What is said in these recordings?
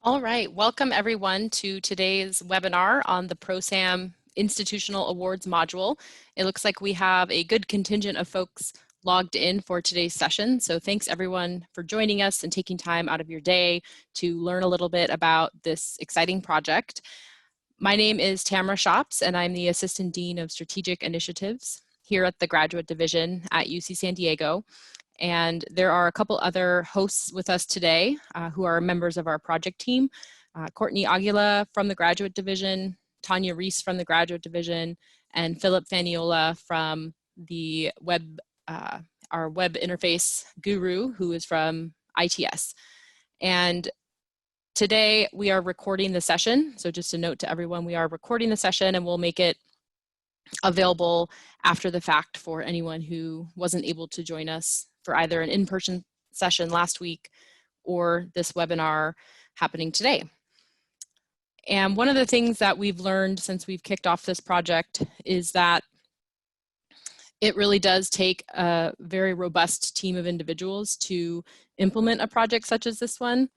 All right, welcome everyone to today's webinar on the ProSAM Institutional Awards module. It looks like we have a good contingent of folks logged in for today's session. So thanks everyone for joining us and taking time out of your day to learn a little bit about this exciting project. My name is Tamara Shops and I'm the Assistant Dean of Strategic Initiatives here at the Graduate Division at UC San Diego. And there are a couple other hosts with us today who are members of our project team. Courtney Aguila from the Graduate Division, Tanya Reese from the Graduate Division, and Philip Faniola from the our web interface guru, who is from ITS. And today we are recording the session. So just a note to everyone, we are recording the session and we'll make it available after the fact for anyone who wasn't able to join us for either an in-person session last week or this webinar happening today. And one of the things that we've learned since we've kicked off this project is that it really does take a very robust team of individuals to implement a project such as this one.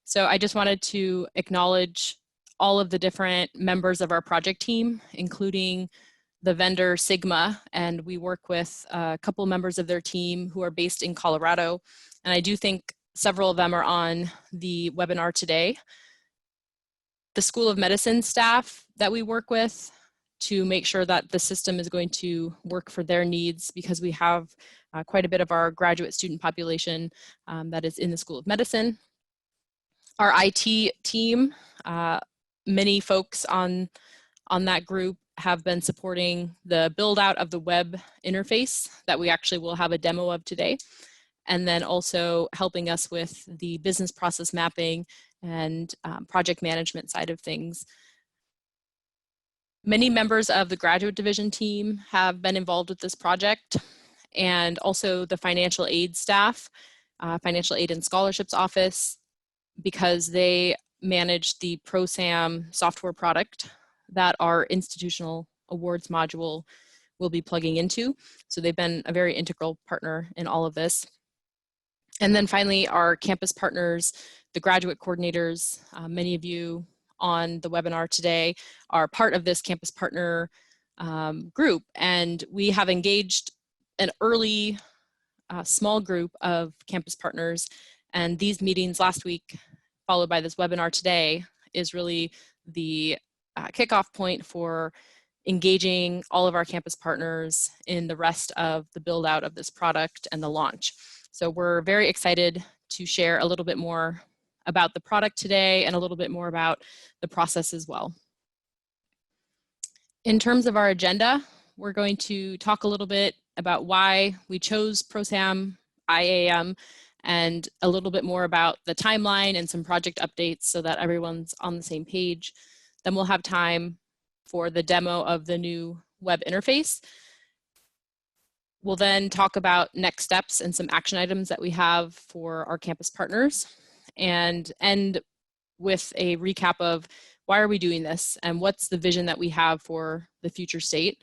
So I just wanted to acknowledge all of the different members of our project team, including the vendor Sigma, and we work with a couple members of their team who are based in Colorado. And I do think several of them are on the webinar today. The School of Medicine staff that we work with to make sure that the system is going to work for their needs, because we have quite a bit of our graduate student population that is in the School of Medicine. Our IT team, many folks on that group have been supporting the build out of the web interface that we actually will have a demo of today, and then also helping us with the business process mapping and project management side of things. Many members of the Graduate Division team have been involved with this project, and also the financial aid staff, Financial Aid and Scholarships Office, because they manage the ProSAM software product that our institutional awards module will be plugging into. So they've been a very integral partner in all of this. And then finally, our campus partners, the graduate coordinators, many of you on the webinar today are part of this campus partner group. And we have engaged an early small group of campus partners. And these meetings last week, followed by this webinar today, is really the kickoff point for engaging all of our campus partners in the rest of the build out of this product and the launch. So we're very excited to share a little bit more about the product today and a little bit more about the process as well. In terms of our agenda, we're going to talk a little bit about why we chose ProSAM IAM and a little bit more about the timeline and some project updates so that everyone's on the same page. Then we'll have time for the demo of the new web interface. We'll then talk about next steps and some action items that we have for our campus partners, and end with a recap of why are we doing this and what's the vision that we have for the future state.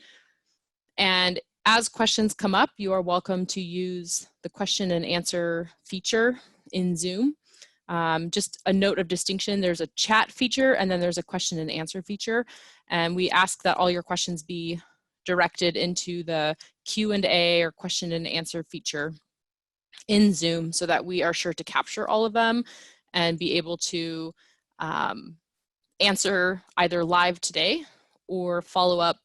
And as questions come up, you are welcome to use the question and answer feature in Zoom. Just a note of distinction, there's a chat feature and then there's a question and answer feature. And we ask that all your questions be directed into the Q&A or question and answer feature in Zoom so that we are sure to capture all of them and be able to answer either live today or follow up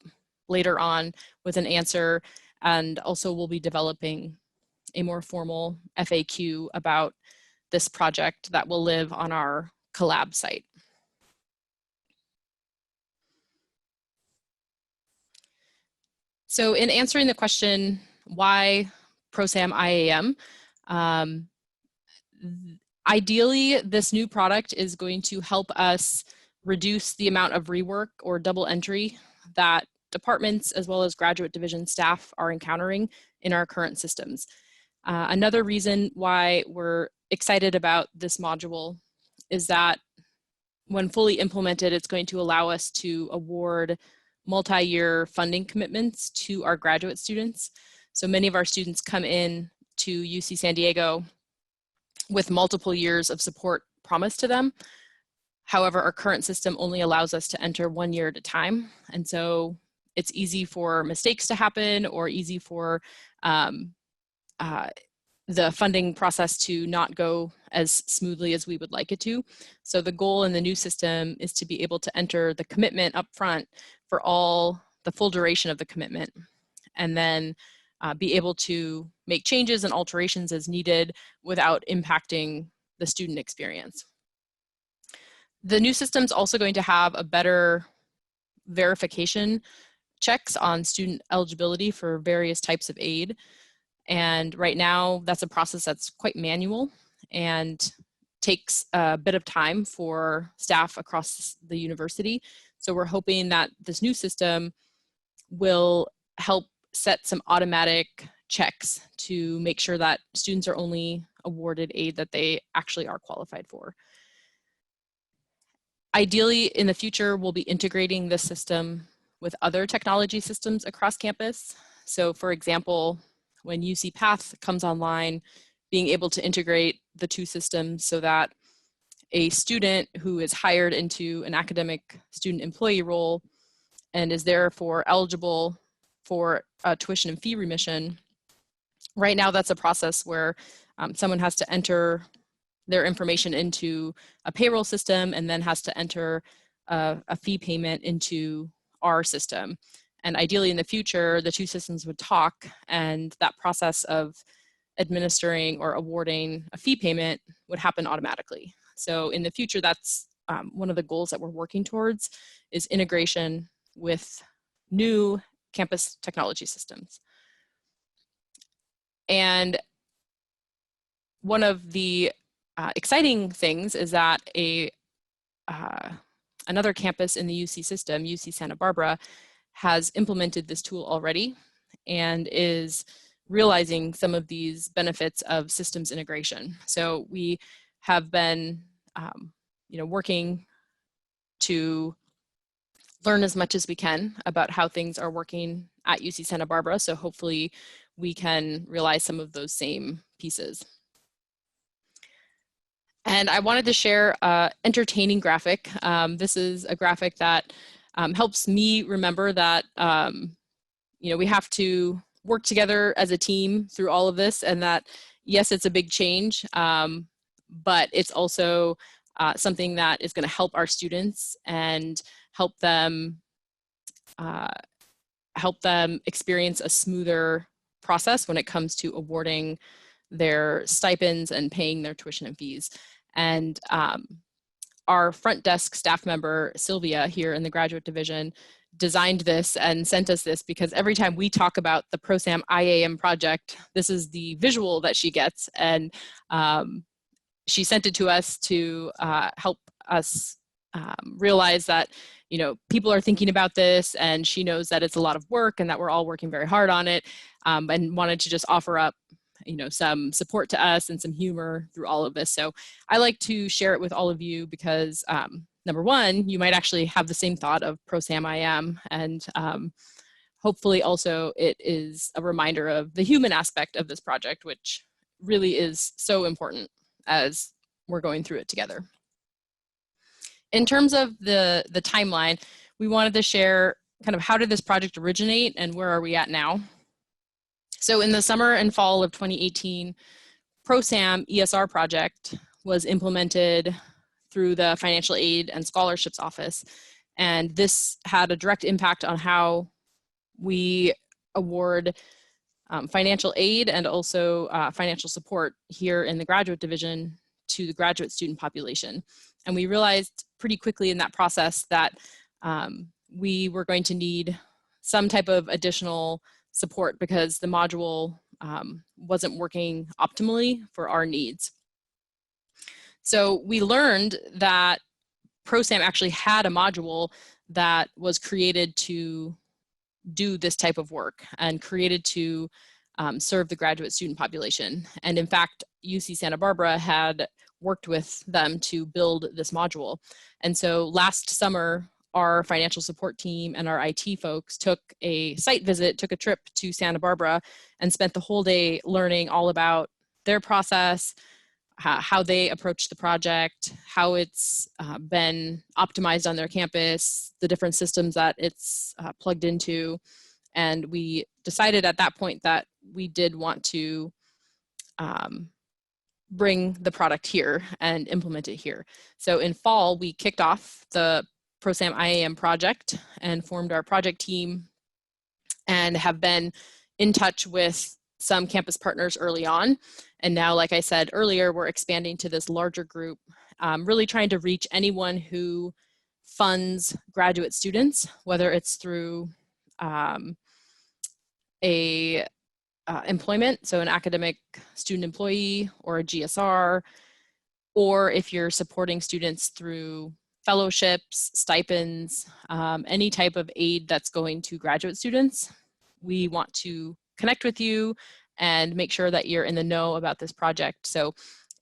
later on with an answer. And also we'll be developing a more formal FAQ about this project that will live on our collab site. So in answering the question, why ProSAM IAM, ideally this new product is going to help us reduce the amount of rework or double entry that departments as well as graduate division staff are encountering in our current systems. Another reason why we're excited about this module is that when fully implemented, it's going to allow us to award multi-year funding commitments to our graduate students. So many of our students come in to UC San Diego with multiple years of support promised to them. However, our current system only allows us to enter 1 year at a time. And so it's easy for mistakes to happen, or easy for the funding process to not go as smoothly as we would like it to. So the goal in the new system is to be able to enter the commitment up front for the full duration of the commitment, and then be able to make changes and alterations as needed without impacting the student experience. The new system is also going to have a better verification checks on student eligibility for various types of aid. And right now, that's a process that's quite manual and takes a bit of time for staff across the university. So we're hoping that this new system will help set some automatic checks to make sure that students are only awarded aid that they actually are qualified for. Ideally, in the future, we'll be integrating this system with other technology systems across campus. So for example, when UC Path comes online, being able to integrate the two systems so that a student who is hired into an academic student employee role and is therefore eligible for tuition and fee remission. Right now, that's a process where someone has to enter their information into a payroll system and then has to enter a fee payment into our system. And ideally in the future, the two systems would talk, and that process of administering or awarding a fee payment would happen automatically. So in the future, that's one of the goals that we're working towards, is integration with new campus technology systems. And one of the exciting things is that another campus in the UC system, UC Santa Barbara, has implemented this tool already and is realizing some of these benefits of systems integration. So we have been working to learn as much as we can about how things are working at UC Santa Barbara. So hopefully we can realize some of those same pieces. And I wanted to share an entertaining graphic. This is a graphic that helps me remember that we have to work together as a team through all of this, and that yes, it's a big change, but it's also something that is going to help our students and help them experience a smoother process when it comes to awarding their stipends and paying their tuition and fees. And our front desk staff member, Sylvia, here in the graduate division, designed this and sent us this because every time we talk about the ProSAM IAM project, this is the visual that she gets. And she sent it to us to help us realize that people are thinking about this, and she knows that it's a lot of work and that we're all working very hard on it, and wanted to just offer up some support to us and some humor through all of this. So I like to share it with all of you because number one, you might actually have the same thought of ProSAM IAM, and hopefully also it is a reminder of the human aspect of this project, which really is so important as we're going through it together. In terms of the timeline, we wanted to share kind of how did this project originate and where are we at now. So in the summer and fall of 2018, ProSAM ESR project was implemented through the Financial Aid and Scholarships Office. And this had a direct impact on how we award financial aid and also financial support here in the graduate division to the graduate student population. And we realized pretty quickly in that process that we were going to need some type of additional support because the module wasn't working optimally for our needs. So we learned that ProSAM actually had a module that was created to do this type of work and created to serve the graduate student population. And in fact, UC Santa Barbara had worked with them to build this module. And so last summer, our financial support team and our IT folks took a site visit, took a trip to Santa Barbara, and spent the whole day learning all about their process, how they approach the project, how it's been optimized on their campus, the different systems that it's plugged into. And we decided at that point that we did want to bring the product here and implement it here. So in fall, we kicked off the ProSAM IAM project and formed our project team and have been in touch with some campus partners early on. And now, like I said earlier, we're expanding to this larger group, really trying to reach anyone who funds graduate students, whether it's through employment, so an academic student employee or a GSR, or if you're supporting students through fellowships, stipends, any type of aid that's going to graduate students. We want to connect with you and make sure that you're in the know about this project. So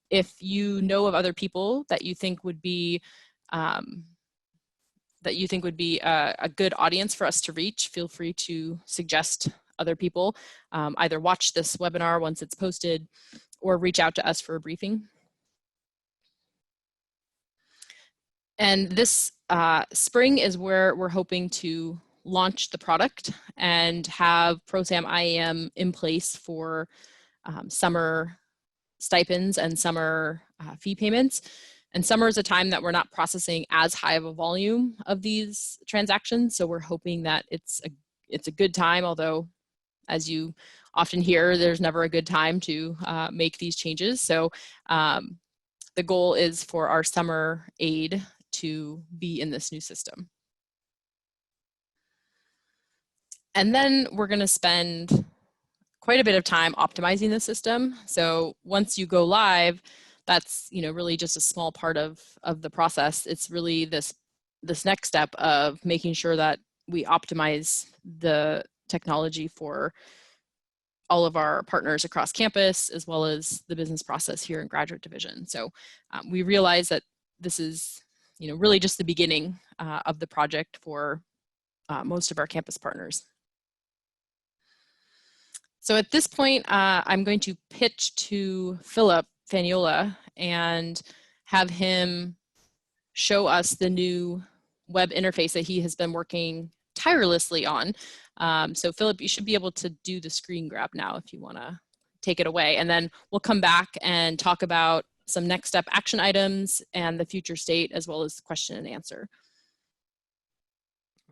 if you know of other people that you think would be a good audience for us to reach, feel free to suggest other people. Either watch this webinar once it's posted or reach out to us for a briefing. And this spring is where we're hoping to launch the product and have ProSAM IAM in place for summer stipends and summer fee payments. And summer is a time that we're not processing as high of a volume of these transactions. So we're hoping that it's a good time, although as you often hear, there's never a good time to make these changes. So the goal is for our summer aid to be in this new system. And then we're going to spend quite a bit of time optimizing the system. So once you go live, that's really just a small part of the process. It's really this next step of making sure that we optimize the technology for all of our partners across campus, as well as the business process here in graduate division. So we realize that this is really just the beginning of the project for most of our campus partners. So at this point, I'm going to pitch to Philip Faniola and have him show us the new web interface that he has been working tirelessly on. So Philip, you should be able to do the screen grab now if you want to take it away. And then we'll come back and talk about some next step action items and the future state, as well as question and answer.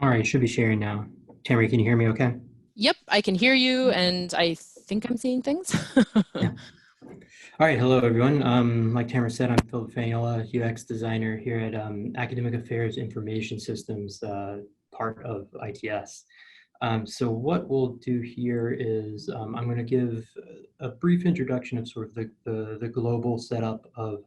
All right, should be sharing now. Tamara, can you hear me okay? Yep, I can hear you, and I think I'm seeing things. Yeah. All right, hello everyone. Like Tamara said, I'm Philip Faniola, UX designer here at Academic Affairs Information Systems, part of ITS. So what we'll do here is I'm going to give a brief introduction of sort of the global setup of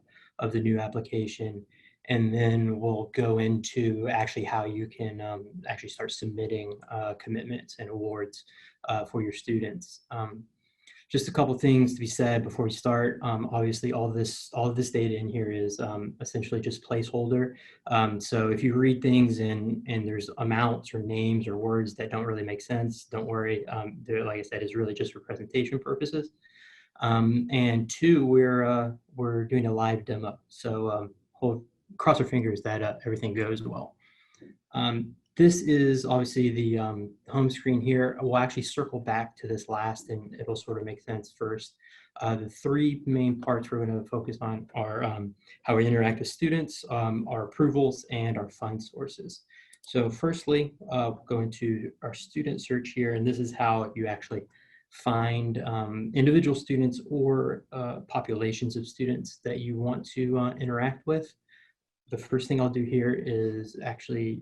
the new application, and then we'll go into actually how you can actually start submitting commitments and awards for your students. Just a couple things to be said before we start. Obviously, all of this data in here is essentially just placeholder. So if you read things and there's amounts or names or words that don't really make sense, don't worry. Like I said, is really just for presentation purposes. And two, we're doing a live demo, so cross our fingers that everything goes well. This is obviously the home screen here. We'll actually circle back to this last and it'll sort of make sense first. The three main parts we're going to focus on are how we interact with students, our approvals, and our fund sources. So firstly, we'll go into our student search here, and this is how you actually find individual students or populations of students that you want to interact with. The first thing I'll do here is actually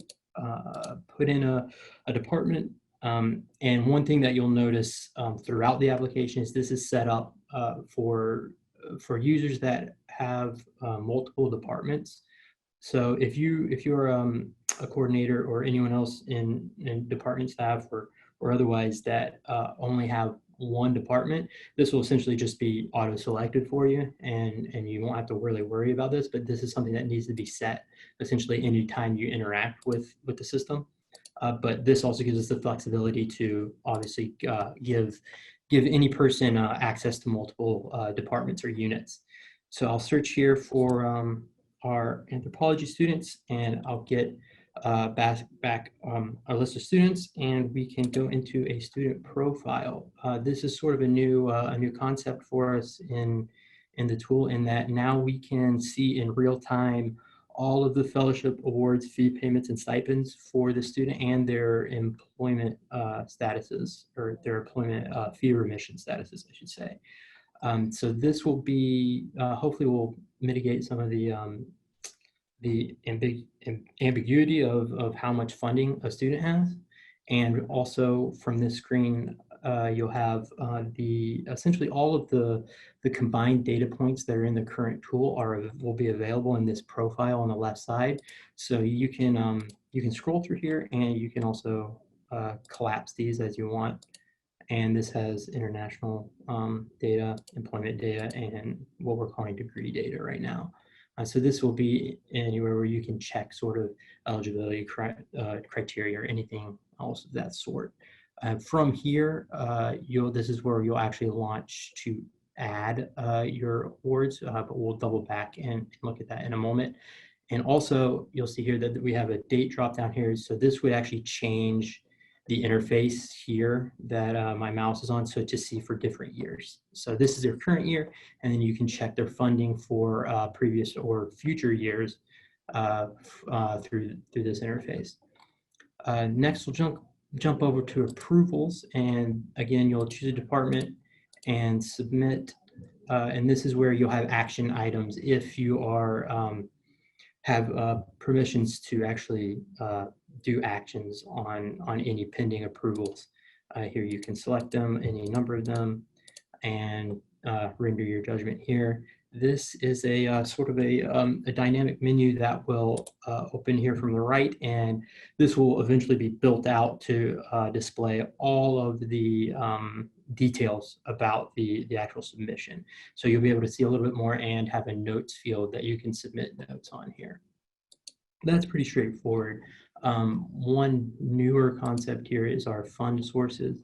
put in a department. And one thing that you'll notice throughout the application is this is set up for users that have multiple departments. So if you're a coordinator or anyone else in department staff or otherwise that only have one department, this will essentially just be auto selected for you, and you won't have to really worry about this, but this is something that needs to be set essentially anytime you interact with the system. But this also gives us the flexibility to obviously give any person access to multiple departments or units. So I'll search here for our anthropology students, and I'll get back our list of students, and we can go into a student profile. This is sort of a new concept for us in the tool, in that now we can see in real time all of the fellowship awards, fee payments, and stipends for the student and their employment statuses, or their employment fee remission statuses, I should say. So this will be, hopefully will mitigate some of the ambiguity of how much funding a student has. And also from this screen, you'll have essentially all of the combined data points that are in the current tool will be available in this profile on the left side. So you can scroll through here, and you can also collapse these as you want. And this has international data, employment data, and what we're calling degree data right now. So this will be anywhere where you can check sort of eligibility criteria or anything else of that sort. From here, this is where you'll actually launch to add your awards, but we'll double back and look at that in a moment. And also, you'll see here that we have a date drop down here. So this would actually change the interface here that my mouse is on, so to see for different years. So this is their current year, and then you can check their funding for previous or future years through this interface. Next, we'll jump over to approvals, and again, you'll choose a department and submit, and this is where you'll have action items if you are have permissions to actually do actions on any pending approvals. Here you can select them, any number of them, and render your judgment here. This is a sort of a dynamic menu that will open here from the right, and this will eventually be built out to display all of the details about the actual submission. So you'll be able to see a little bit more and have a notes field that you can submit notes on here. That's pretty straightforward. One newer concept here is our fund sources.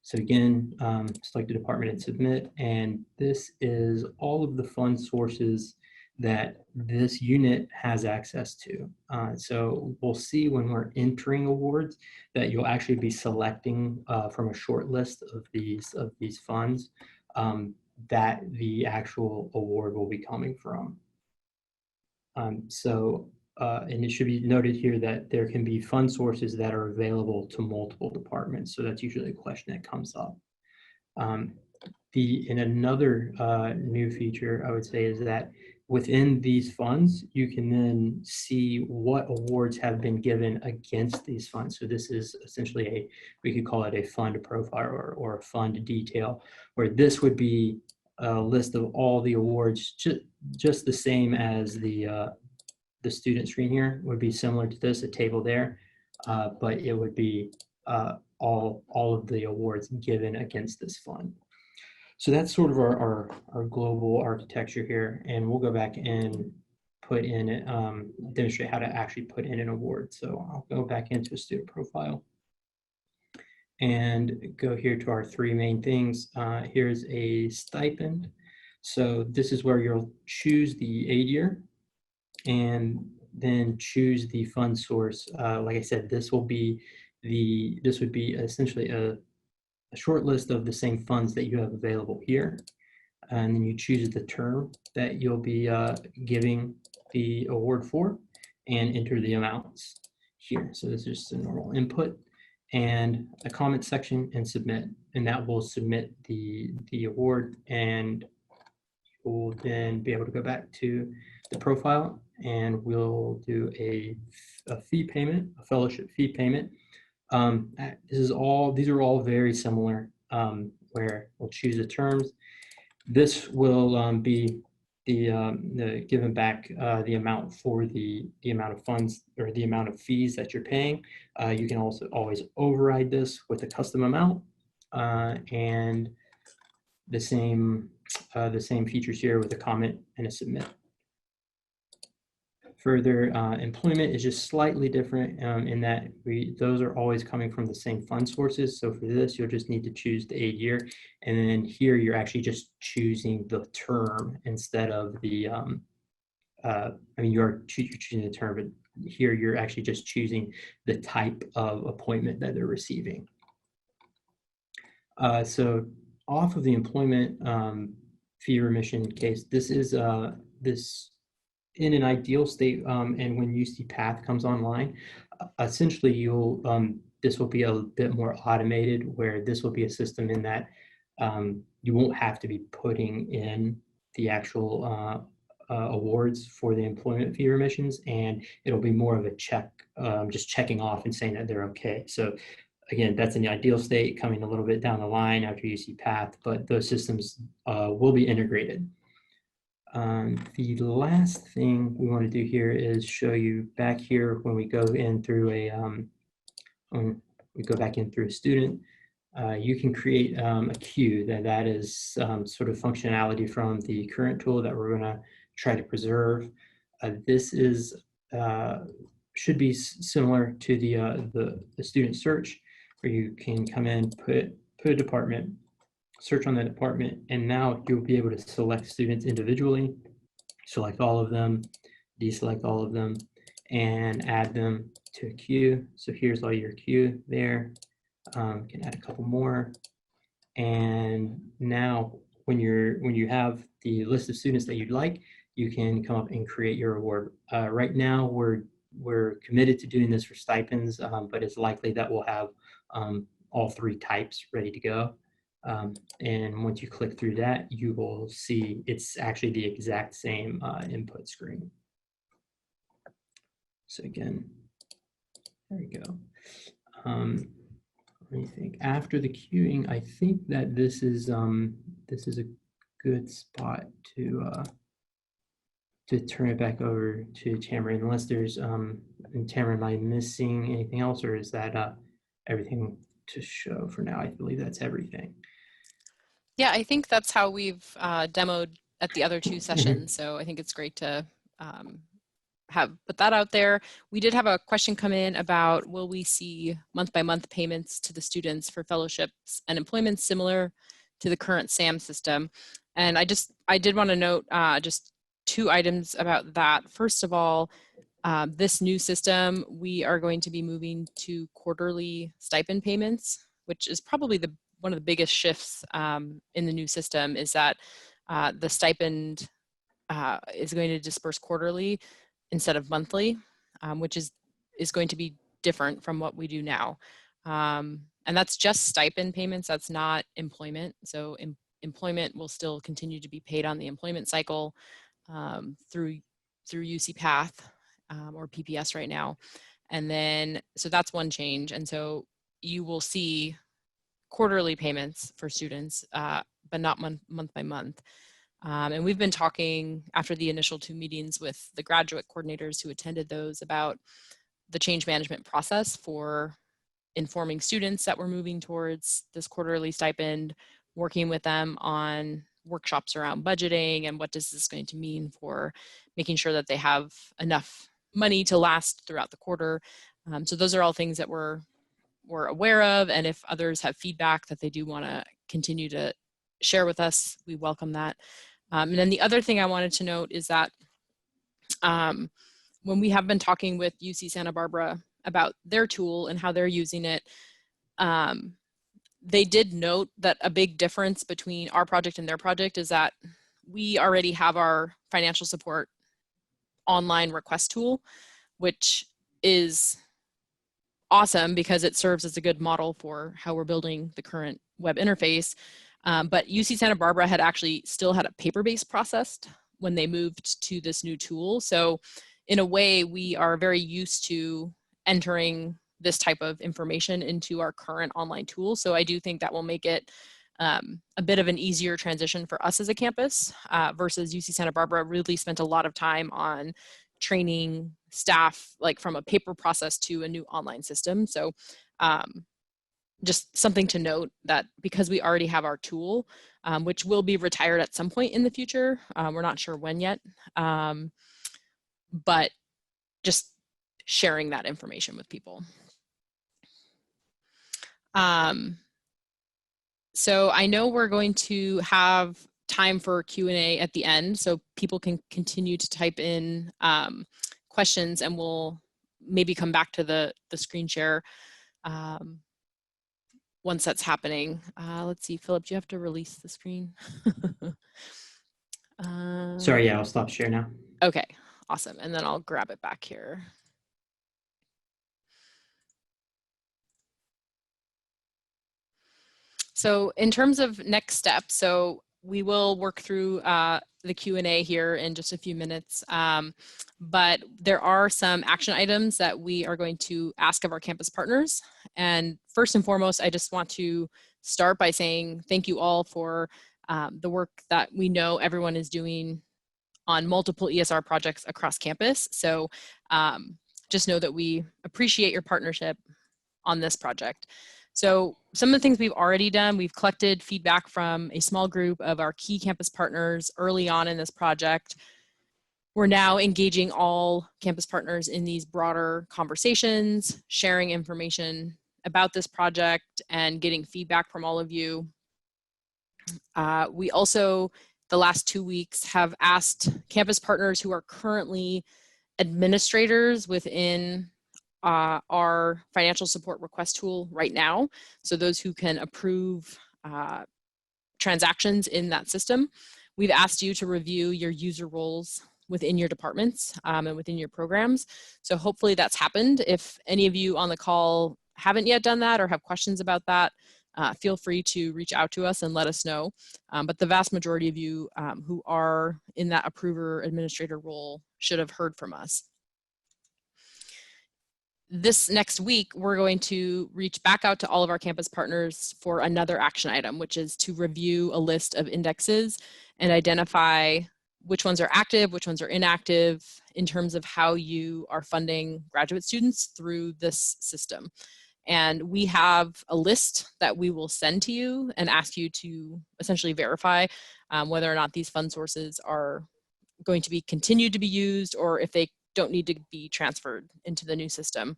So again, select the department and submit, and this is all of the fund sources that this unit has access to. So we'll see when we're entering awards that you'll actually be selecting from a short list of these funds that the actual award will be coming from. And it should be noted here that there can be fund sources that are available to multiple departments. So that's usually a question that comes up. In another new feature, I would say, is that within these funds, you can then see what awards have been given against these funds. So this is essentially we could call it a fund profile or a fund detail, where this would be a list of all the awards, just the same as the student screen here would be similar to this, a table there, but it would be all of the awards given against this fund. So that's sort of our global architecture here, and we'll go back and put in it, demonstrate how to actually put in an award. So I'll go back into a student profile and go here to our three main things. Here's a stipend. So this is where you'll choose the aid year and then choose the fund source. Like I said, this would be essentially a short list of the same funds that you have available here. And then you choose the term that you'll be giving the award for and enter the amounts here. So this is just a normal input and a comment section and submit. And that will submit the award, and we'll then be able to go back to the profile, and we'll do a fee payment, a fellowship fee payment. These are all very similar, where we'll choose the terms. This will be the given back the amount for the amount of funds or the amount of fees that you're paying. You can also always override this with a custom amount, and the same features here with a comment and a submit. Further, employment is just slightly different in that those are always coming from the same fund sources. So for this, you'll just need to choose the aid year. And then here, you're actually just choosing the term instead of the, I mean, you're choosing the term, but here you're actually just choosing the type of appointment that they're receiving. So off of the employment fee remission case, this is this in an ideal state, and when UC Path comes online, essentially you'll this will be a bit more automated, where this will be a system in that you won't have to be putting in the actual awards for the employment fee remissions, and it'll be more of a check, just checking off and saying that they're okay. So again, that's in the ideal state coming a little bit down the line after UC Path, but those systems will be integrated. The last thing we want to do here is show you back here when we go in through a when we go back in through a student, you can create a queue that is sort of functionality from the current tool that we're going to try to preserve. This is should be similar to the student search, where you can come in, put a department, search on the department, and now you'll be able to select students individually, select all of them, deselect all of them, and add them to a queue. So here's all your queue there. Can add a couple more. And now when you have the list of students that you'd like, you can come up and create your award. Right now, we're committed to doing this for stipends, but it's likely that we'll have all three types ready to go. And once you click through that, you will see it's actually the exact same input screen. So again, there we go. Let me think. After the queuing, I think that this is a good spot to turn it back over to Tamara, unless there's and Tamara, am I missing anything else, or is that everything to show for now? I believe that's everything. Yeah, I think that's how we've demoed at the other two sessions. So I think it's great to have put that out there. We did have a question come in about, will we see month-by-month payments to the students for fellowships and employment similar to the current SAM system? And I did want to note just two items about that. First of all, this new system, we are going to be moving to quarterly stipend payments, which is probably one of the biggest shifts in the new system, is that the stipend is going to disperse quarterly instead of monthly, which is going to be different from what we do now. And that's just stipend payments, that's not employment. So employment will still continue to be paid on the employment cycle through UC Path or PPS right now. And then, so that's one change. And so you will see quarterly payments for students, but not month by month. And we've been talking after the initial two meetings with the graduate coordinators who attended those about the change management process for informing students that we're moving towards this quarterly stipend, working with them on workshops around budgeting and what this is going to mean for making sure that they have enough money to last throughout the quarter. So those are all things that we're aware of, and if others have feedback that they do want to continue to share with us, we welcome that. And then the other thing I wanted to note is that when we have been talking with UC Santa Barbara about their tool and how they're using it, they did note that a big difference between our project and their project is that we already have our financial support online request tool, which is awesome because it serves as a good model for how we're building the current web interface. But UC Santa Barbara had actually still had a paper-based process when they moved to this new tool. So in a way, we are very used to entering this type of information into our current online tool. So I do think that will make it a bit of an easier transition for us as a campus versus UC Santa Barbara really spent a lot of time on training staff, like from a paper process to a new online system. So just something to note that because we already have our tool, which will be retired at some point in the future, we're not sure when yet, but just sharing that information with people. So I know we're going to have time for Q&A at the end, so people can continue to type in questions, and we'll maybe come back to the screen share once that's happening. Let's see, Philip, do you have to release the screen? Sorry, yeah, I'll stop share now. Okay, awesome, and then I'll grab it back here. So in terms of next steps, so we will work through the Q&A here in just a few minutes, but there are some action items that we are going to ask of our campus partners. And first and foremost, I just want to start by saying thank you all for the work that we know everyone is doing on multiple ESR projects across campus. So just know that we appreciate your partnership on this project. So some of the things we've already done, we've collected feedback from a small group of our key campus partners early on in this project. We're now engaging all campus partners in these broader conversations, sharing information about this project and getting feedback from all of you. We also, the last 2 weeks, have asked campus partners who are currently administrators within our financial support request tool right now. So those who can approve transactions in that system. We've asked you to review your user roles within your departments and within your programs. So hopefully that's happened. If any of you on the call haven't yet done that or have questions about that, feel free to reach out to us and let us know. But the vast majority of you who are in that approver administrator role should have heard from us. This next week, we're going to reach back out to all of our campus partners for another action item, which is to review a list of indexes and identify which ones are active, which ones are inactive in terms of how you are funding graduate students through this system. And we have a list that we will send to you and ask you to essentially verify whether or not these fund sources are going to be continued to be used or if they don't need to be transferred into the new system.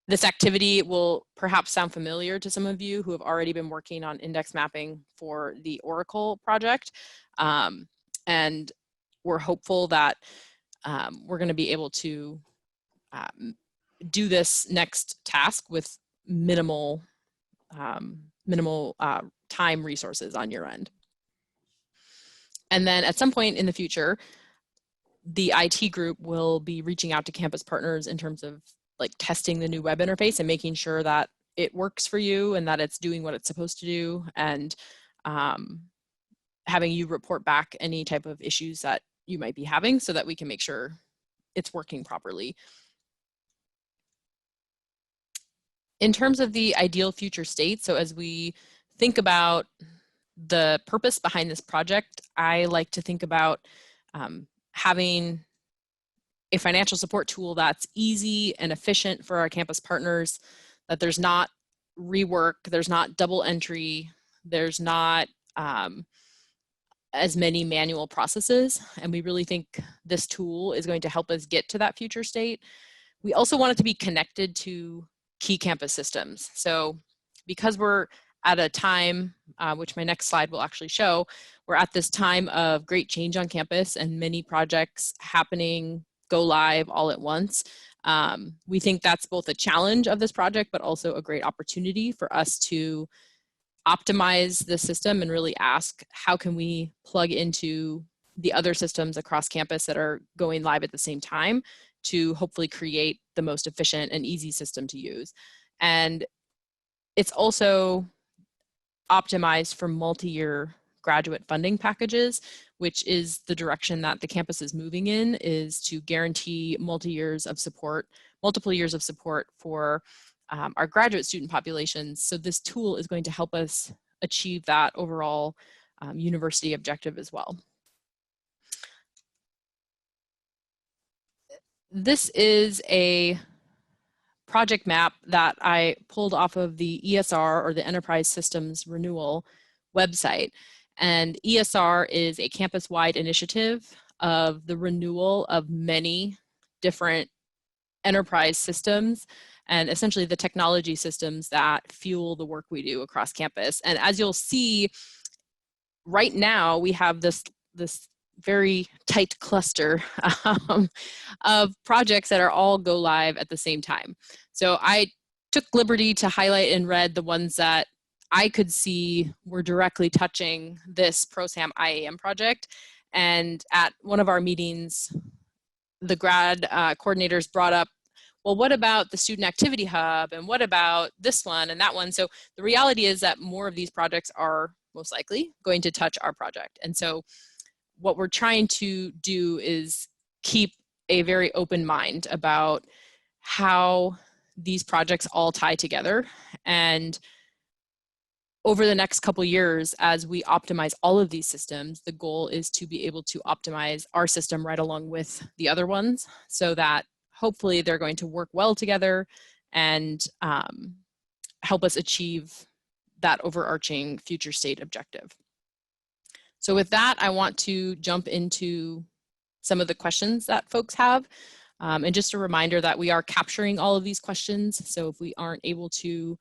This activity will perhaps sound familiar to some of you who have already been working on index mapping for the Oracle project. And we're hopeful that we're going to be able to do this next task with minimal time resources on your end. And then at some point in the future, the IT group will be reaching out to campus partners in terms of like testing the new web interface and making sure that it works for you and that it's doing what it's supposed to do, and having you report back any type of issues that you might be having so that we can make sure it's working properly. In terms of the ideal future state, so as we think about the purpose behind this project, I like to think about having a financial support tool that's easy and efficient for our campus partners, that there's not rework, there's not double entry, there's not as many manual processes, and we really think this tool is going to help us get to that future state. We also want it to be connected to key campus systems. So because we're at a time, which my next slide will actually show, we're at this time of great change on campus and many projects happening, go live all at once. We think that's both a challenge of this project, but also a great opportunity for us to optimize the system and really ask, how can we plug into the other systems across campus that are going live at the same time to hopefully create the most efficient and easy system to use. And it's also optimized for multi-year graduate funding packages, which is the direction that the campus is moving in, is to guarantee multiple years of support for our graduate student populations. So this tool is going to help us achieve that overall university objective as well. This is a project map that I pulled off of the ESR, or the Enterprise Systems Renewal website. And ESR is a campus-wide initiative of the renewal of many different enterprise systems and essentially the technology systems that fuel the work we do across campus. And as you'll see, right now we have this very tight cluster of projects that are all go live at the same time. So I took liberty to highlight in red the ones that I could see were directly touching this ProSAM IAM project. And at one of our meetings, the grad coordinators brought up, well, what about the Student Activity Hub? And what about this one and that one? So the reality is that more of these projects are most likely going to touch our project. And so what we're trying to do is keep a very open mind about how these projects all tie together. And over the next couple years, as we optimize all of these systems, the goal is to be able to optimize our system right along with the other ones so that hopefully they're going to work well together and help us achieve that overarching future state objective. So with that, I want to jump into some of the questions that folks have. And just a reminder that we are capturing all of these questions. So if we aren't able to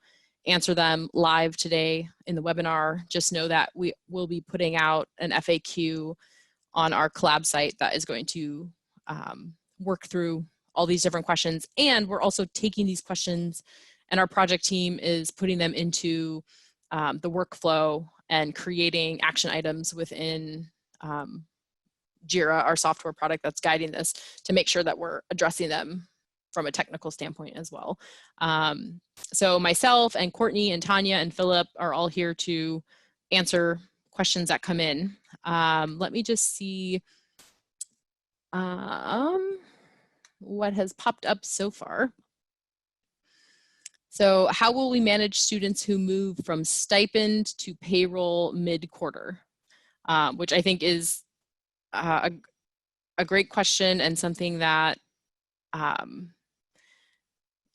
answer them live today in the webinar, just know that we will be putting out an FAQ on our collab site that is going to work through all these different questions. And we're also taking these questions and our project team is putting them into the workflow and creating action items within Jira, our software product that's guiding this, to make sure that we're addressing them from a technical standpoint as well. So myself and Courtney and Tanya and Philip are all here to answer questions that come in. Let me just see what has popped up so far. So how will we manage students who move from stipend to payroll mid-quarter? Which I think is a great question and something that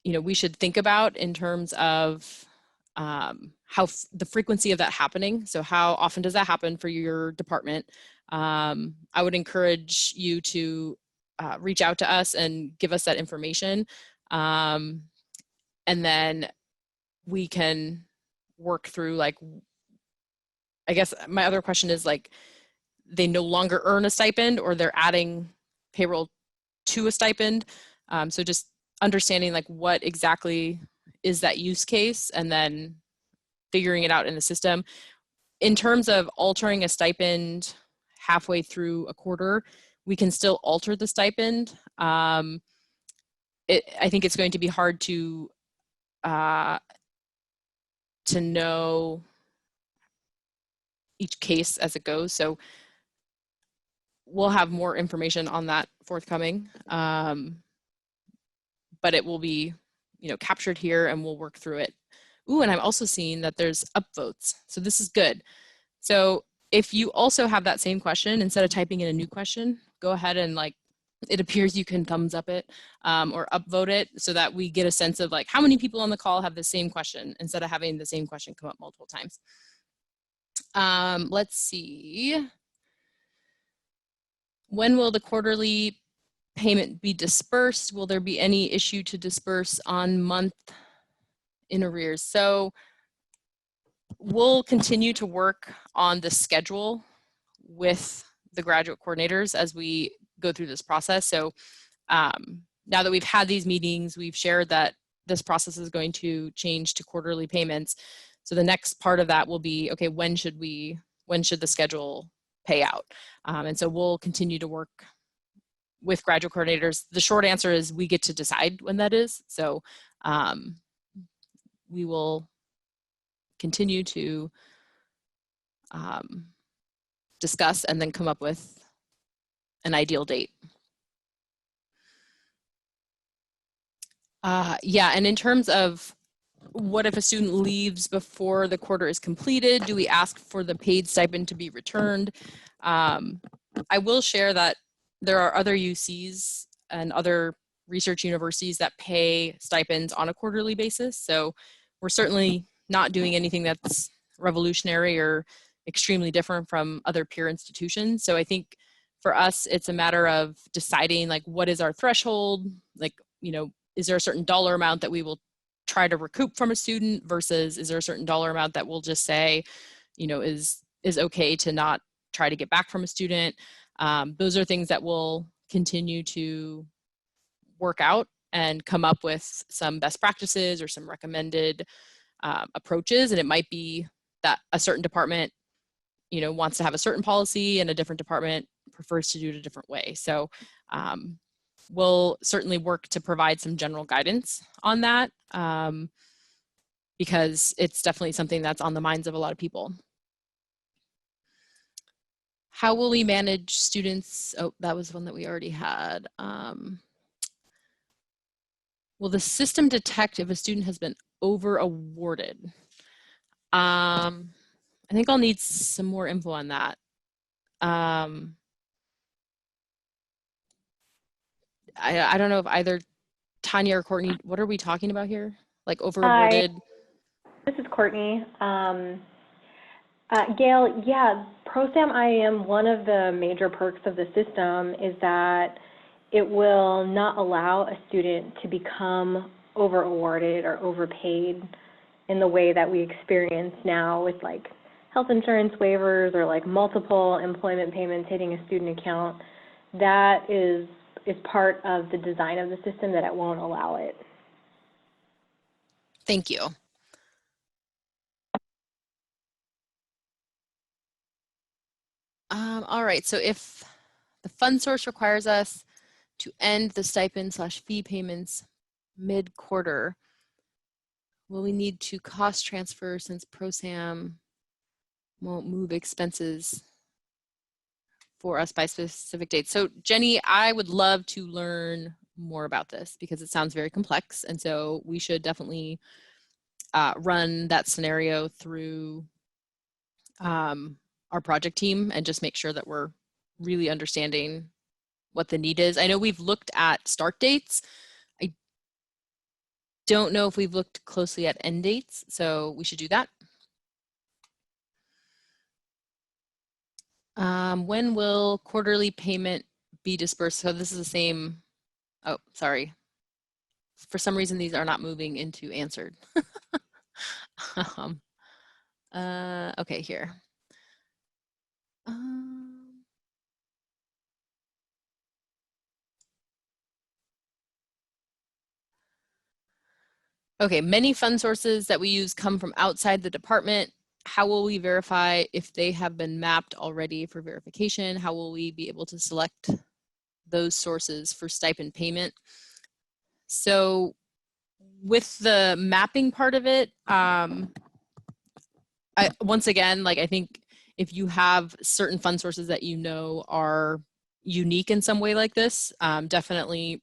we should think about in terms of how the frequency of that happening. So how often does that happen for your department? I would encourage you to reach out to us and give us that information. And then we can work through, like, I guess my other question is, like, they no longer earn a stipend or they're adding payroll to a stipend. So just understanding, like, what exactly is that use case and then figuring it out in the system. In terms of altering a stipend halfway through a quarter, we can still alter the stipend. I think it's going to be hard to know each case as it goes. So we'll have more information on that forthcoming, but it will be, captured here and we'll work through it. Ooh, and I'm also seeing that there's upvotes. So this is good. So if you also have that same question, instead of typing in a new question, go ahead and, like, it appears you can thumbs up it or upvote it so that we get a sense of, like, how many people on the call have the same question instead of having the same question come up multiple times. Let's see. When will the quarterly payment be dispersed? Will there be any issue to disperse on month in arrears? So we'll continue to work on the schedule with the graduate coordinators as we go through this process. So now that we've had these meetings, we've shared that this process is going to change to quarterly payments. So the next part of that will be, okay, when should the schedule pay out? And so we'll continue to work with graduate coordinators. The short answer is we get to decide when that is. So we will continue to discuss and then come up with an ideal date. Yeah, and in terms of what if a student leaves before the quarter is completed, do we ask for the paid stipend to be returned? I will share that there are other UCs and other research universities that pay stipends on a quarterly basis. So we're certainly not doing anything that's revolutionary or extremely different from other peer institutions. So I think For us, it's a matter of deciding like what is our threshold, like, you know, is there a certain dollar amount that we will try to recoup from a student versus is there a certain dollar amount that we'll just say, you know, is okay to not try to get back from a student. Those are things that we'll continue to work out and come up with some best practices or some recommended approaches. And it might be that a certain department, you know, wants to have a certain policy and a different department prefers to do it a different way. So we'll certainly work to provide some general guidance on that because it's definitely something that's on the minds of a lot of people. How will we manage students? Oh, that was one that we already had. Will the system detect if a student has been over awarded? I think I'll need some more info on that. I don't know if either Tanya or Courtney, what are we talking about here? Like over awarded? This is Courtney. Gail, yeah, ProSAM IAM, one of the major perks of the system is that it will not allow a student to become over awarded or overpaid in the way that we experience now with like health insurance waivers or like multiple employment payments hitting a student account. That is part of the design of the system that it won't allow it. Thank you. All right, so if the fund source requires us to end the stipend/fee payments mid-quarter, will we need to cost transfer since ProSAM won't move expenses for us by specific dates? So Jenny, I would love to learn more about this because it sounds very complex. And so we should definitely run that scenario through our project team and just make sure that we're really understanding what the need is. I know we've looked at start dates. I don't know if we've looked closely at end dates, so we should do that. When will quarterly payment be dispersed? So this is the same, oh, sorry. For some reason, these are not moving into answered. Okay, here. Okay, many fund sources that we use come from outside the department. How will we verify if they have been mapped already for verification? How will we be able to select those sources for stipend payment? So with the mapping part of it, once again, like I think if you have certain fund sources that you know are unique in some way like this, definitely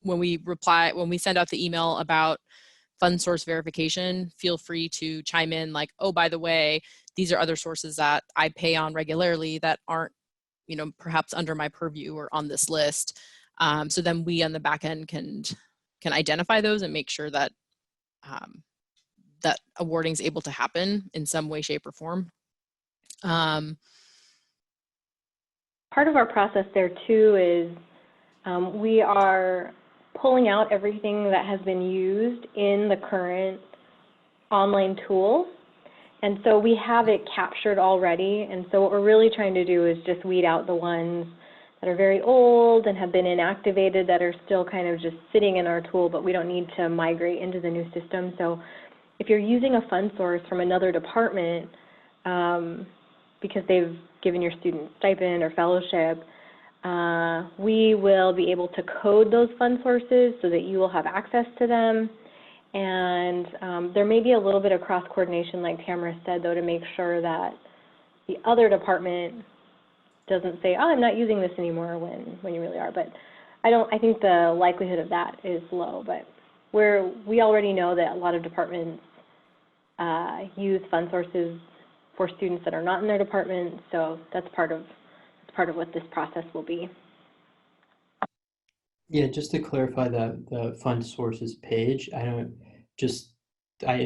when we send out the email about fund source verification, feel free to chime in like, oh, by the way, these are other sources that I pay on regularly that aren't, you know, perhaps under my purview or on this list. So then we on the back end can identify those and make sure that that awarding is able to happen in some way, shape, or form. Part of our process there too is we are pulling out everything that has been used in the current online tool. And so we have it captured already. And so what we're really trying to do is just weed out the ones that are very old and have been inactivated that are still kind of just sitting in our tool, but we don't need to migrate into the new system. So if you're using a fund source from another department because they've given your student stipend or fellowship, we will be able to code those fund sources so that you will have access to them. And there may be a little bit of cross-coordination, like Tamara said, though, to make sure that the other department doesn't say, oh, I'm not using this anymore when you really are. But I think the likelihood of that is low. But we already know that a lot of departments use fund sources for students that are not in their department. So that's part of what this process will be. Yeah, just to clarify the fund sources page, I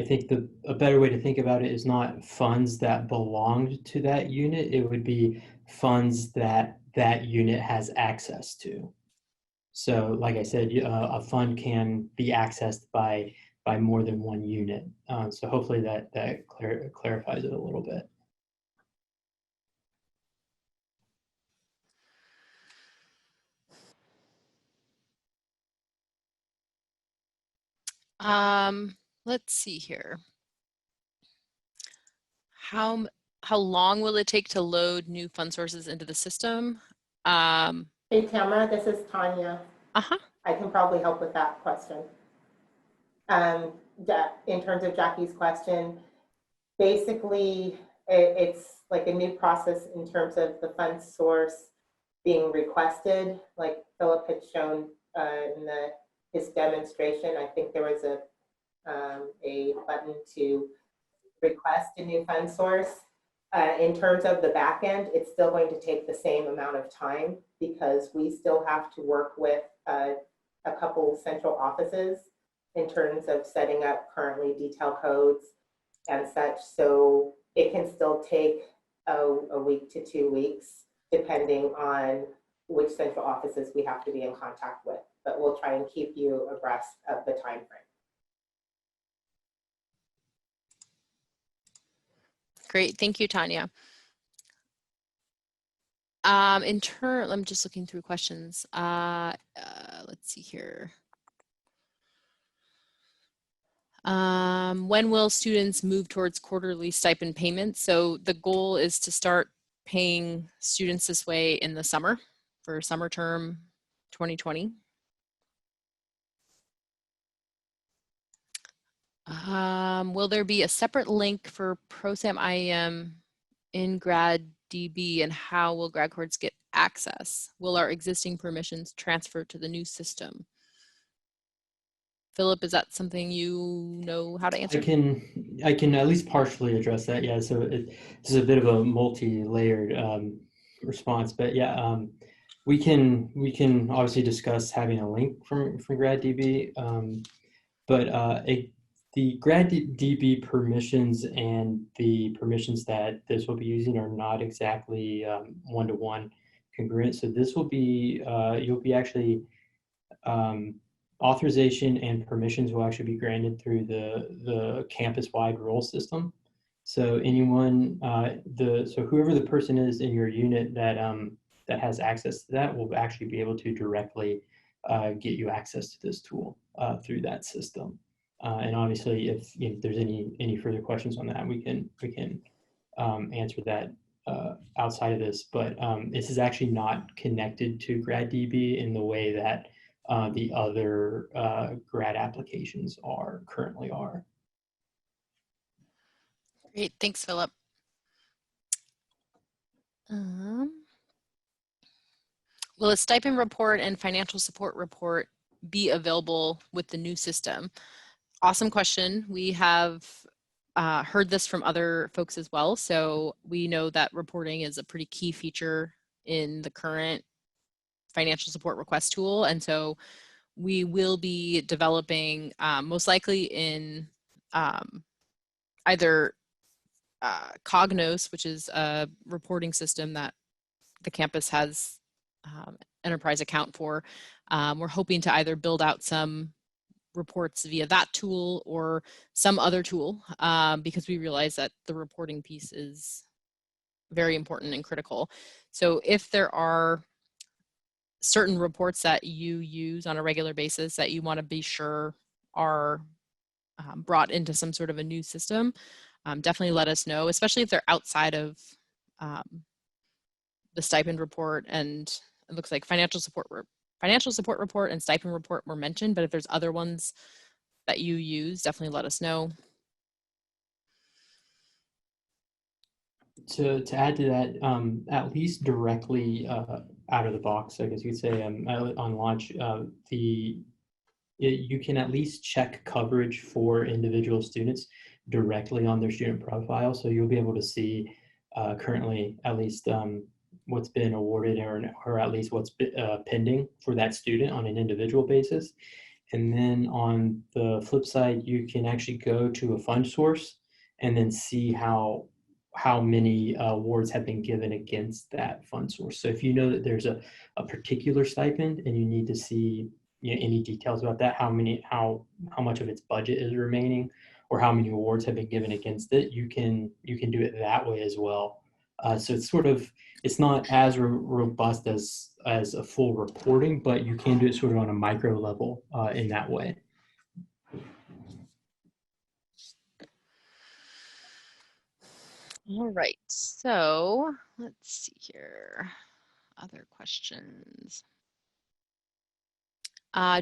think a better way to think about it is not funds that belonged to that unit. It would be funds that that unit has access to. So like I said, a fund can be accessed by more than one unit. So hopefully that clarifies it a little bit. Let's see here. How long will it take to load new fund sources into the system? Hey, Tamara, this is Tanya. Uh-huh. I can probably help with that question. In terms of Jackie's question, basically, it's like a new process in terms of the fund source being requested. Like Philip had shown in his demonstration, I think there was a button to request a new fund source. In terms of the back end, it's still going to take the same amount of time because we still have to work with a couple central offices in terms of setting up currently detail codes and such. So it can still take a week to 2 weeks, depending on which central offices we have to be in contact with. But we'll try and keep you abreast of the time frame. Great, thank you, Tanya. I'm just looking through questions. Let's see here. When will students move towards quarterly stipend payments? So the goal is to start paying students this way in the summer for summer term 2020. Will there be a separate link for ProSAM IAM in Grad DB, and how will grad courts get access? Will our existing permissions transfer to the new system? Philip, is that something you know how to answer? I can at least partially address that. Yeah, so this is a bit of a multi-layered response, but yeah, we can obviously discuss having a link from Grad DB, but the Grad DB permissions and the permissions that this will be using are not exactly one-to-one congruent. So this will be, you'll be actually, authorization and permissions will actually be granted through the campus-wide role system. So anyone, so whoever the person is in your unit that that has access to that will actually be able to directly get you access to this tool through that system. And obviously, if there's any further questions on that, we can answer that outside of this. But this is actually not connected to GradDB in the way that the other grad applications currently are. Great, thanks, Philip. Will a stipend report and financial support report be available with the new system? Awesome question. We have heard this from other folks as well. So we know that reporting is a pretty key feature in the current financial support request tool. And so we will be developing most likely in either Cognos, which is a reporting system that the campus has enterprise account for. We're hoping to either build out some reports via that tool or some other tool because we realize that the reporting piece is very important and critical. So if there are certain reports that you use on a regular basis that you want to be sure are brought into some sort of a new system, definitely let us know, especially if they're outside of the stipend report. And it looks like financial support report and stipend report were mentioned, but if there's other ones that you use, definitely let us know. To add to that, at least directly out of the box, I guess you could say, on launch, you can at least check coverage for individual students directly on their student profile. So you'll be able to see currently at least what's been awarded or at least what's pending for that student on an individual basis. And then on the flip side, you can actually go to a fund source and then see how how many awards have been given against that fund source. So if you know that there's a particular stipend and you need to see any details about that, how much of its budget is remaining, or how many awards have been given against it, you can do it that way as well. So it's not as robust as a full reporting, but you can do it sort of on a micro level in that way. All right, so let's see here. Other questions.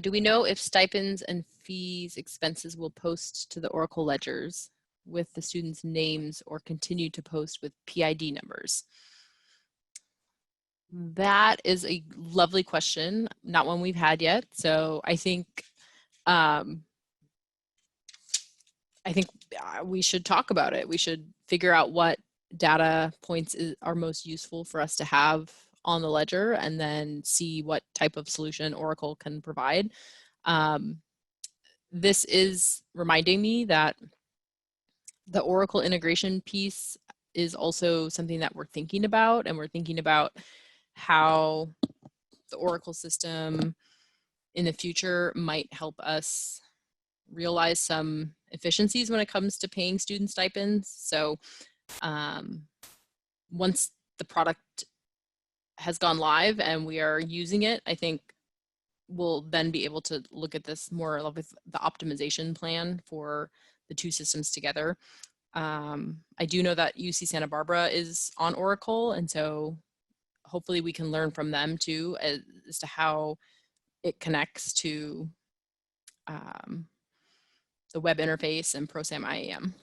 Do we know if stipends and fees expenses will post to the Oracle ledgers with the students' names or continue to post with PID numbers? That is a lovely question, not one we've had yet. So I think we should talk about it. We should figure out what data points are most useful for us to have on the ledger, and then see what type of solution Oracle can provide. This is reminding me that the Oracle integration piece is also something that we're thinking about, and we're thinking about how the Oracle system in the future might help us realize some efficiencies when it comes to paying student stipends. So once the product has gone live and we are using it, I think we'll then be able to look at this more with the optimization plan for the two systems together. I do know that UC Santa Barbara is on Oracle, and so hopefully we can learn from them too as to how it connects to the web interface and ProSAM IAM.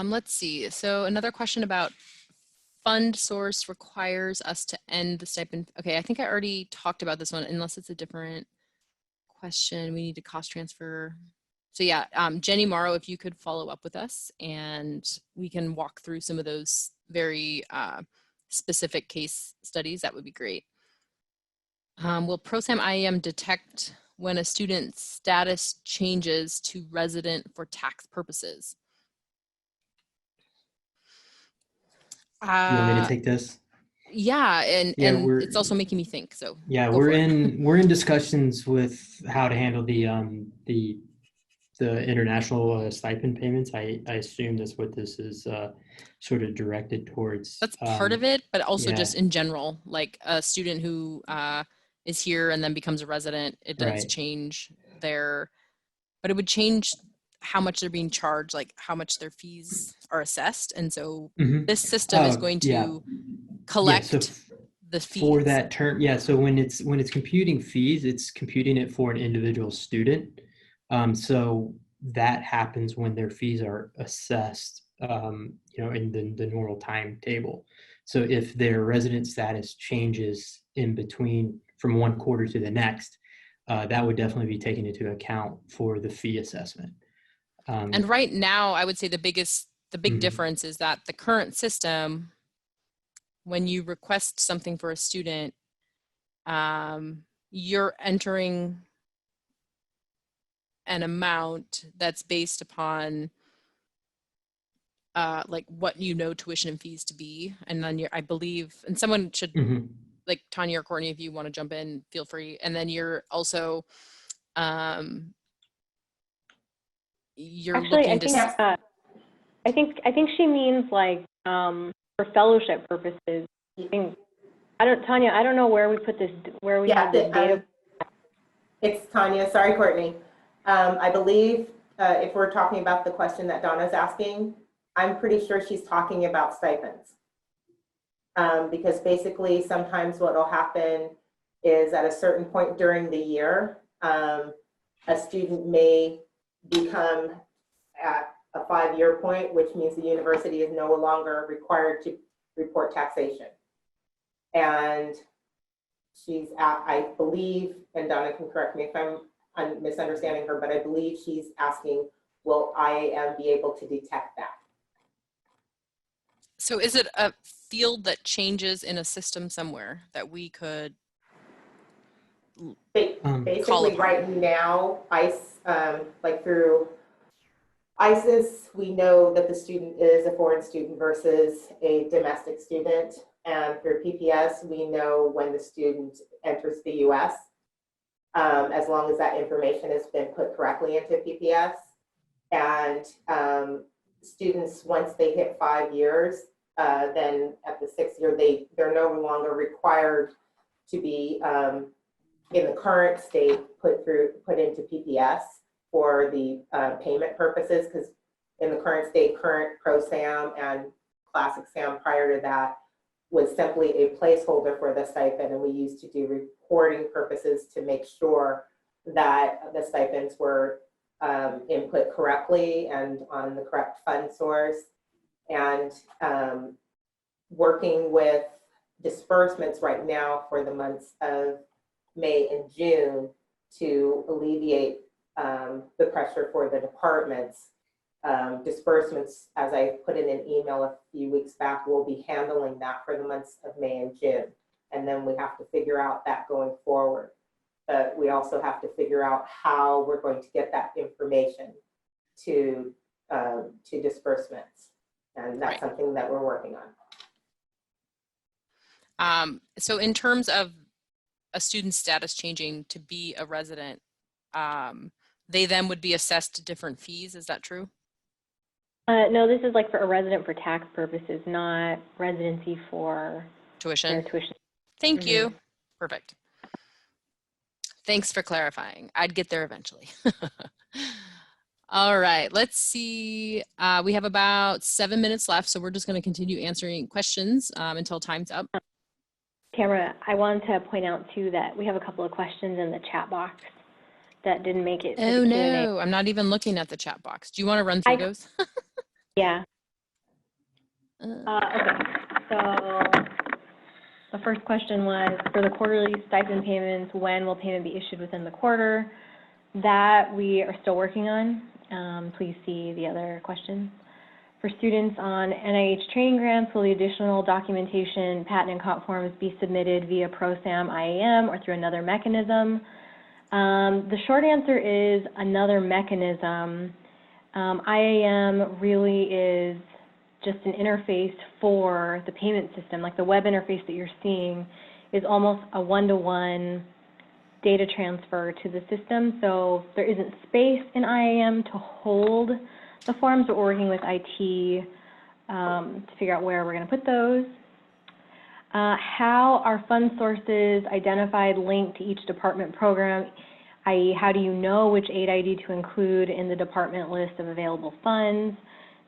Let's see, so another question about fund source requires us to end the stipend. Okay, I think I already talked about this one, unless it's a different question. We need to cost transfer. So yeah, Jenny Morrow, if you could follow up with us and we can walk through some of those very specific case studies, that would be great. Will ProSAM IAM detect when a student's status changes to resident for tax purposes? You want me to take this? Yeah, and it's also making me think. So yeah, we're in discussions with how to handle the international stipend payments. I assume that's what this is sort of directed towards. That's part of it, but also just in general, like a student who is here and then becomes a resident, it does change their, but it would change how much they're being charged, like how much their fees are assessed. And so this system is going to collect the fees. For that term, so when it's computing fees, it's computing it for an individual student. So that happens when their fees are assessed, in the normal timetable. So if their resident status changes in between from one quarter to the next, that would definitely be taken into account for the fee assessment. And right now, I would say the big difference is that the current system, when you request something for a student, you're entering an amount that's based upon like what tuition and fees to be, and then I believe, and someone should like Tanya or Courtney, if you want to jump in, feel free. And then you're also you're actually looking to. I think she means like for fellowship purposes. Tanya, I don't know where we put this, where we have this data. It's Tanya. Sorry, Courtney. I believe if we're talking about the question that Donna's asking, I'm pretty sure she's talking about stipends. Because basically sometimes what will happen is at a certain point during the year, a student may become at a 5-year point, which means the university is no longer required to report taxation. And she's at, I believe, and Donna can correct me if I'm misunderstanding her, but I believe she's asking, will IAM be able to detect that? So is it a field that changes in a system somewhere that we could basically right now, ICE, like through ISIS, we know that the student is a foreign student versus a domestic student. And through PPS, we know when the student enters the US, as long as that information has been put correctly into PPS. And students, once they hit 5 years, then at the 6th year, they're no longer required to be in the current state put into PPS for the payment purposes, because in the current state, current ProSAM and classic SAM prior to that was simply a placeholder for the stipend, and we used to do reporting purposes to make sure that the stipends were input correctly and on the correct fund source. And working with disbursements right now for the months of May and June to alleviate the pressure for the departments. Disbursements, as I put in an email a few weeks back, will be handling that for the months of May and June. And then we have to figure out that going forward. But we also have to figure out how we're going to get that information to disbursements. And that's something that we're working on. So in terms of a student's status changing to be a resident, they then would be assessed different fees, is that true? No, this is like for a resident for tax purposes, not residency for Tuition? their tuition. Thank you. Perfect. Thanks for clarifying. I'd get there eventually. All right, let's see. We have about 7 minutes left, so we're just going to continue answering questions until time's up. Tamara, I wanted to point out too that we have a couple of questions in the chat box that didn't make it. Oh no, I'm not even looking at the chat box. Do you want to run through those? Yeah. Okay, so the first question was, for the quarterly stipend payments, when will payment be issued within the quarter? That we are still working on. Please see the other questions. For students on NIH training grants, will the additional documentation, patent and comp forms be submitted via ProSAM IAM or through another mechanism? The short answer is another mechanism. IAM really is just an interface for the payment system. Like the web interface that you're seeing is almost a one-to-one data transfer to the system. So there isn't space in IAM to hold the forms, but we're working with IT to figure out where we're going to put those. How are fund sources identified linked to each department program, i.e. how do you know which aid ID to include in the department list of available funds?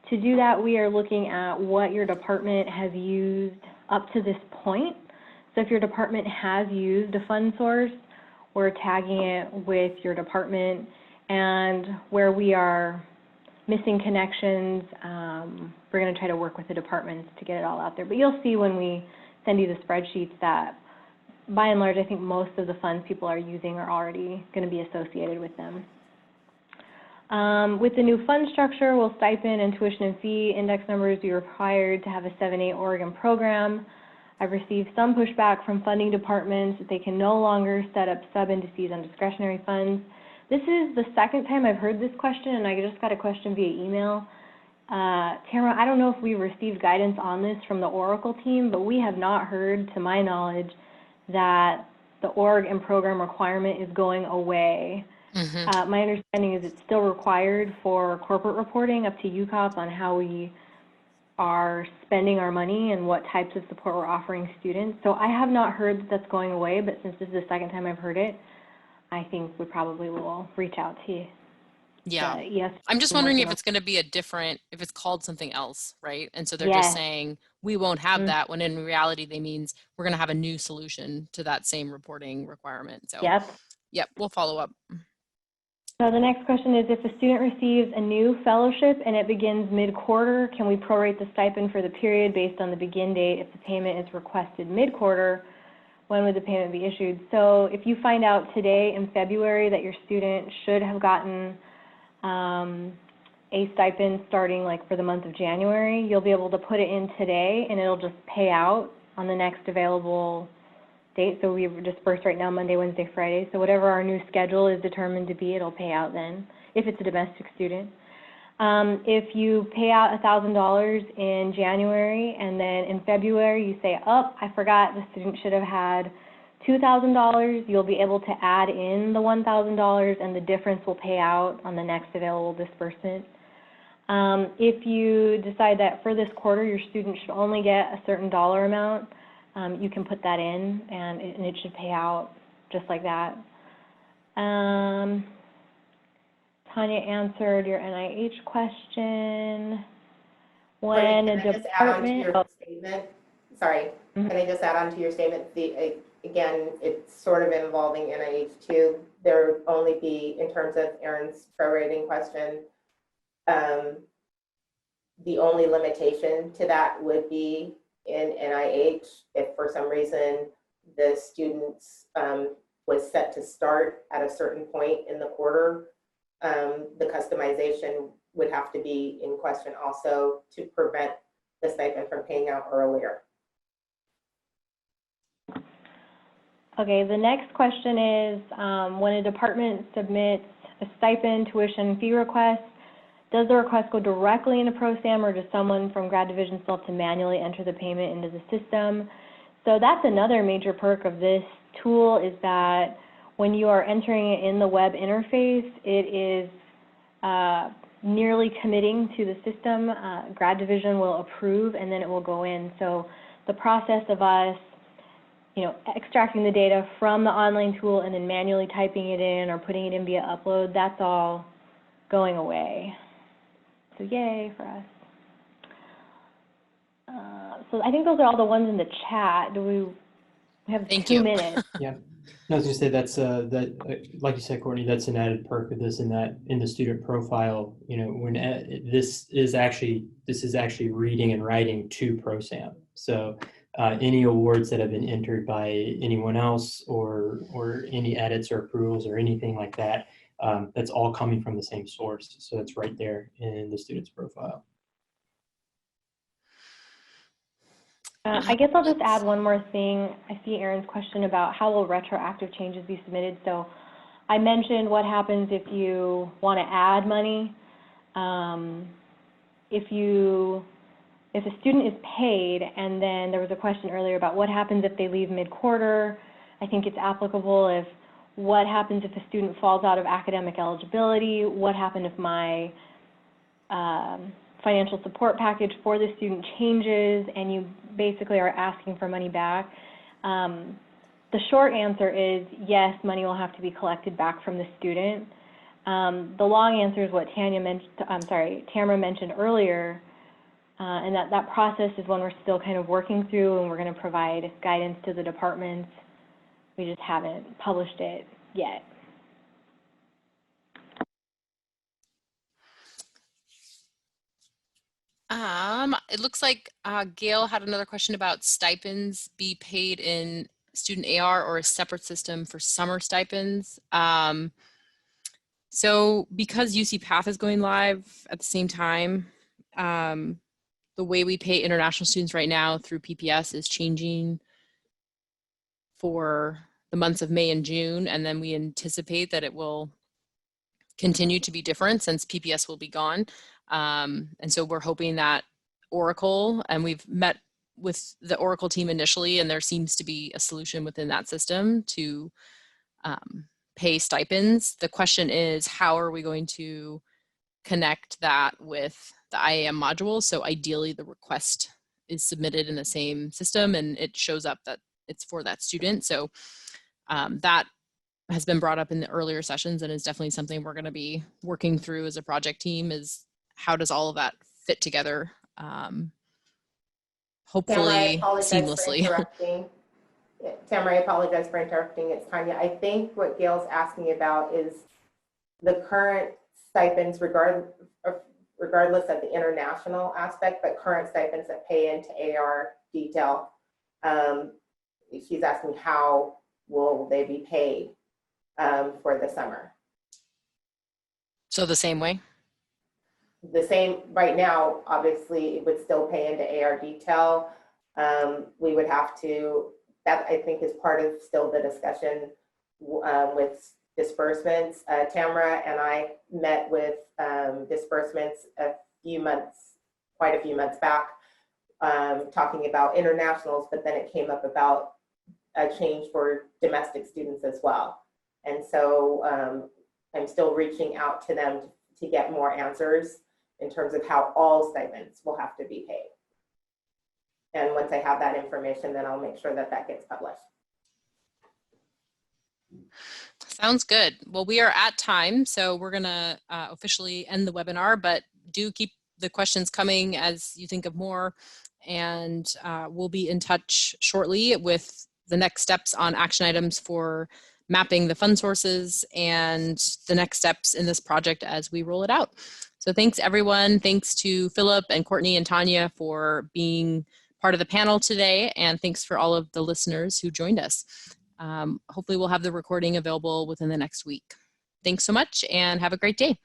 To do that, we are looking at what your department has used up to this point. So if your department has used a fund source, we're tagging it with your department, and where we are missing connections, we're going to try to work with the departments to get it all out there. But you'll see when we send you the spreadsheets that, by and large, I think most of the funds people are using are already going to be associated with them. With the new fund structure, will stipend and tuition and fee index numbers be required to have a 7A Oregon program? I've received some pushback from funding departments that they can no longer set up sub-indices on discretionary funds. This is the second time I've heard this question, and I just got a question via email. Tamara, I don't know if we received guidance on this from the Oracle team, but we have not heard, to my knowledge, that the org and program requirement is going away. My understanding is it's still required for corporate reporting up to UCOP on how we are spending our money and what types of support we're offering students. So I have not heard that that's going away, but since this is the second time I've heard it, I think we probably will reach out to you. Yeah. Yes. I'm just wondering if it's going to be a different, if it's called something else, right? And so they're just saying we won't have that, when in reality they means we're going to have a new solution to that same reporting requirement. So yep, we'll follow up. So the next question is, if a student receives a new fellowship and it begins mid-quarter, can we prorate the stipend for the period based on the begin date? If the payment is requested mid-quarter, when would the payment be issued? So if you find out today in February that your student should have gotten a stipend starting like for the month of January, you'll be able to put it in today and it'll just pay out on the next available date. So we disperse right now Monday, Wednesday, Friday. So whatever our new schedule is determined to be, it'll pay out then, if it's a domestic student. If you pay out $1,000 in January and then in February you say, oh, I forgot the student should have had $2,000, you'll be able to add in the $1,000 and the difference will pay out on the next available disbursement. If you decide that for this quarter your student should only get a certain dollar amount, you can put that in and it should pay out just like that. Tanya answered your NIH question. When a department, Sorry, can I just add on to your statement? Again, it's sort of involving NIH too. There would only be, in terms of Aaron's prorating question, the only limitation to that would be in NIH if for some reason the students was set to start at a certain point in the quarter. The customization would have to be in question also to prevent the stipend from paying out earlier. Okay, the next question is, when a department submits a stipend, tuition, fee request, does the request go directly into ProSAM or does someone from Grad Division still have to manually enter the payment into the system? So that's another major perk of this tool, is that when you are entering it in the web interface, it is nearly committing to the system. Grad Division will approve and then it will go in. So the process of us, extracting the data from the online tool and then manually typing it in or putting it in via upload, that's all going away. So yay for us. So I think those are all the ones in the chat. Do we have Thank 2 you. minutes? Yeah, I was gonna say that's like you said, Courtney, that's an added perk of this, in that in the student profile, when this is actually reading and writing to ProSAM. So any awards that have been entered by anyone else or any edits or approvals or anything like that, that's all coming from the same source. So it's right there in the student's profile. I guess I'll just add one more thing. I see Aaron's question about how will retroactive changes be submitted. So I mentioned what happens if you want to add money. If a student is paid, and then there was a question earlier about what happens if they leave mid-quarter. I think it's applicable if what happens if a student falls out of academic eligibility, what happens if my financial support package for the student changes and you basically are asking for money back. The short answer is yes, money will have to be collected back from the student. The long answer is what Tamara mentioned earlier, and that process is one we're still kind of working through, and we're going to provide guidance to the departments. We just haven't published it yet. It looks like Gail had another question about stipends be paid in student AR or a separate system for summer stipends. So because UC Path is going live at the same time, the way we pay international students right now through PPS is changing for the months of May and June, and then we anticipate that it will continue to be different since PPS will be gone. And so we're hoping that Oracle, and we've met with the Oracle team initially, and there seems to be a solution within that system to pay stipends. The question is, how are we going to connect that with the IAM module? So ideally the request is submitted in the same system and it shows up that it's for that student. So that has been brought up in the earlier sessions and is definitely something we're going to be working through as a project team, is how does all of that fit together, hopefully seamlessly. Tamara, I apologize for interrupting. It's Tanya. I think what Gail's asking about is the current stipends, regardless of the international aspect, but current stipends that pay into AR detail. She's asking how will they be paid for the summer. So the same way? The same, right now, obviously, it would still pay into AR detail. We would have to, that I think is part of still the discussion with disbursements. Tamara and I met with disbursements quite a few months back, talking about internationals, but then it came up about a change for domestic students as well. And so I'm still reaching out to them to get more answers in terms of how all stipends will have to be paid. And once I have that information, then I'll make sure that that gets published. Sounds good. Well, we are at time, so we're going to officially end the webinar, but do keep the questions coming as you think of more, and we'll be in touch shortly with the next steps on action items for mapping the fund sources and the next steps in this project as we roll it out. So thanks everyone. Thanks to Philip and Courtney and Tanya for being part of the panel today, and thanks for all of the listeners who joined us. Hopefully we'll have the recording available within the next week. Thanks so much and have a great day.